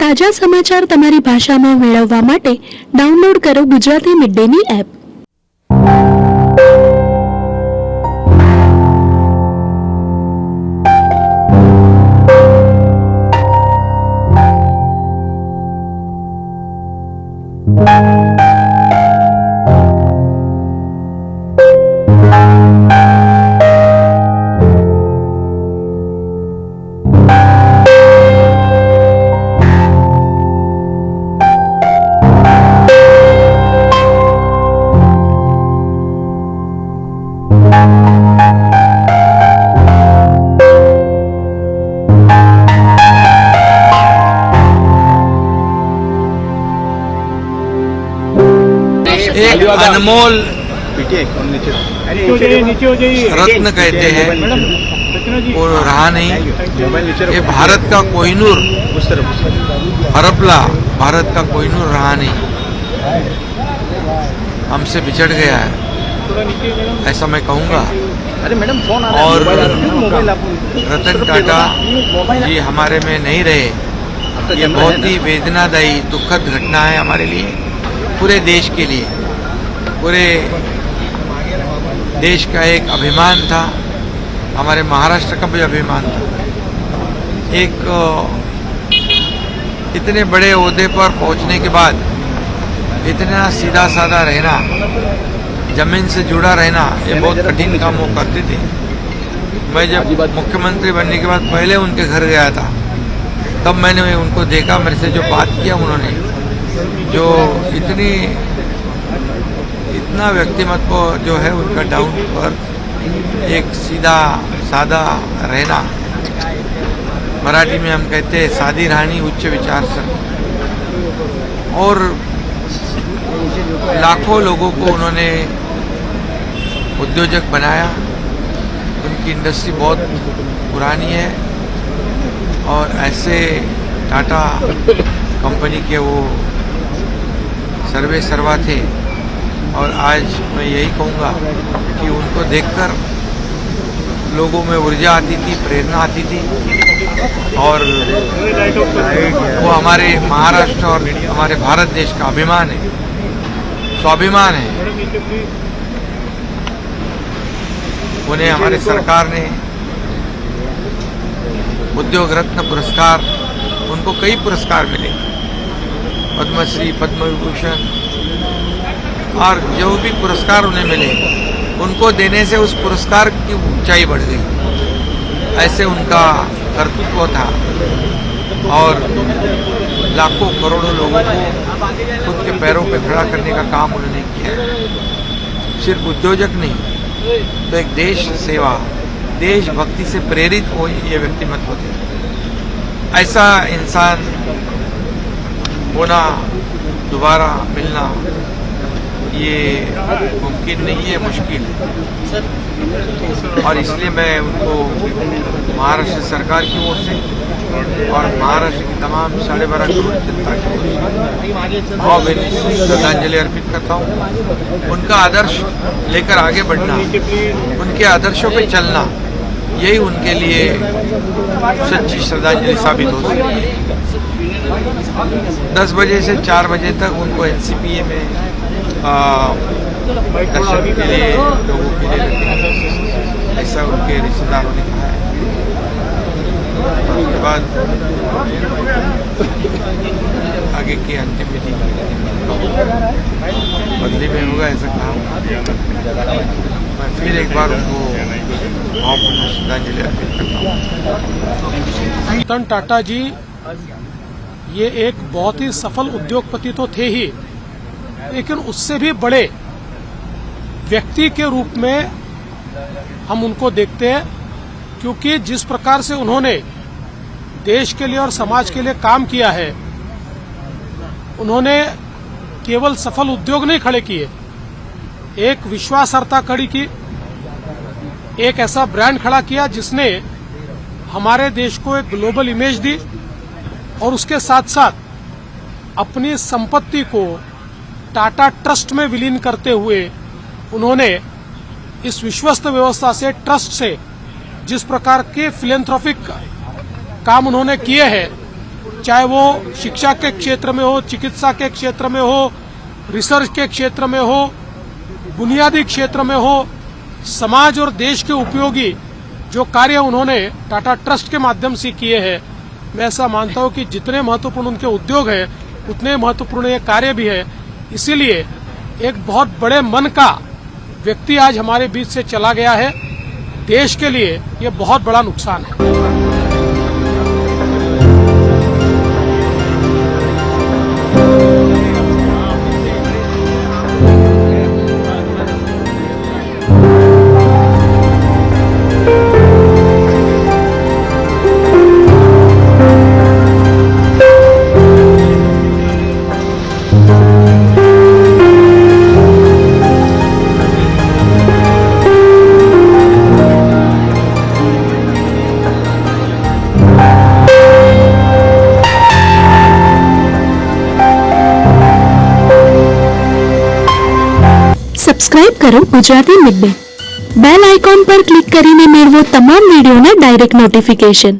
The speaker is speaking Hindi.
તાજા સમાચાર તમારી ભાષામાં મેળવવા માટે ડાઉનલોડ કરો ગુજરાતી મિડ ડેની એપ। एक अनमोल रत्न कहते हैं वो रहा नहीं। ये भारत का कोहिनूर हरपला भारत का कोहिनूर रहा नहीं, हमसे बिछड़ गया है ऐसा मैं कहूँगा। और रतन टाटा जी हमारे में नहीं रहे, ये बहुत ही वेदनादायी दुखद घटना है हमारे लिए, पूरे देश के लिए। पूरे देश का एक अभिमान था, हमारे महाराष्ट्र का भी अभिमान था। एक इतने बड़े ओहदे पर पहुंचने के बाद इतना सीधा साधा रहना, जमीन से जुड़ा रहना, ये बहुत कठिन काम वो करते थे। मैं जब मुख्यमंत्री बनने के बाद पहले उनके घर गया था, तब मैंने उनको देखा, मेरे से जो बात किया उन्होंने, जो इतना व्यक्तिमत्व जो है उनका डाउन टू अर्थ, एक सीधा सादा रहना, मराठी में हम कहते हैं सादी राहणी उच्च विचार से। और लाखों लोगों को उन्होंने उद्योजक बनाया, उनकी इंडस्ट्री बहुत पुरानी है और ऐसे टाटा कंपनी के वो सर्वे सर्वा थे। और आज मैं यही कहूँगा कि उनको देखकर लोगों में ऊर्जा आती थी, प्रेरणा आती थी। और वो हमारे महाराष्ट्र और हमारे भारत देश का अभिमान है, स्वाभिमान है। उन्हें हमारी सरकार ने उद्योग रत्न पुरस्कार, उनको कई पुरस्कार मिले, पद्मश्री, पद्म विभूषण, और जो भी पुरस्कार उन्हें मिले उनको देने से उस पुरस्कार की ऊंचाई बढ़ गई। ऐसे उनका कर्तृत्व था और लाखों करोड़ों लोगों को खुद के पैरों पे खड़ा करने का काम उन्होंने किया है। सिर्फ उद्योजक नहीं, तो एक देश सेवा, देशभक्ति से प्रेरित हो ये व्यक्तिमत्व थे। ऐसा इंसान होना, दोबारा मिलना, ये मुमकिन नहीं है, मुश्किल है। और इसलिए मैं उनको महाराष्ट्र सरकार की ओर से और महाराष्ट्र की तमाम 12.5 करोड़ जनता की ओर से भावभीनी श्रद्धांजलि अर्पित करता हूँ। उनका आदर्श लेकर आगे बढ़ना, उनके आदर्शों पे चलना, यही उनके लिए सच्ची श्रद्धांजलि साबित हो सकती है। 10 बजे से 4 बजे तक उनको एनसीपीए में दर्शन के लिए लोगों के लिए रखते हैं, ऐसा उनके रिश्तेदारों ने कहा है। और उसके बाद आगे की अंतिम विधि बदली में होगा, ऐसा कहा। मैं फिर एक बार उनको भावपूर्ण श्रद्धांजलि अर्पित करता हूँ। रतन टाटा जी ये एक बहुत ही सफल उद्योगपति तो थे ही, लेकिन उससे भी बड़े व्यक्ति के रूप में हम उनको देखते हैं, क्योंकि जिस प्रकार से उन्होंने देश के लिए और समाज के लिए काम किया है, उन्होंने केवल सफल उद्योग नहीं खड़े किए, एक विश्वासार्हता खड़ी की, एक ऐसा ब्रांड खड़ा किया जिसने हमारे देश को एक ग्लोबल इमेज दी, और उसके साथ साथ अपनी संपत्ति को टाटा ट्रस्ट में विलीन करते हुए उन्होंने इस विश्वस्त व्यवस्था से, ट्रस्ट से जिस प्रकार के फिलैंथ्रोपिक काम उन्होंने किए हैं, चाहे वो शिक्षा के क्षेत्र में हो, चिकित्सा के क्षेत्र में हो, रिसर्च के क्षेत्र में हो, बुनियादी क्षेत्र में हो, समाज और देश के उपयोगी जो कार्य उन्होंने टाटा ट्रस्ट के माध्यम से किए हैं, मैं ऐसा मानता हूं कि जितने महत्वपूर्ण उनके उद्योग है उतने महत्वपूर्ण ये कार्य भी है। इसीलिए एक बहुत बड़े मन का व्यक्ति आज हमारे बीच से चला गया है। देश के लिए ये बहुत बड़ा नुकसान है। સબસ્ક્રાઇબ કરો ગુજરાતી મિડડે. બેલ આઇકોન પર ક્લિક કરીને મેળવો તમામ વિડીયોના ડાયરેક્ટ નોટિફિકેશન.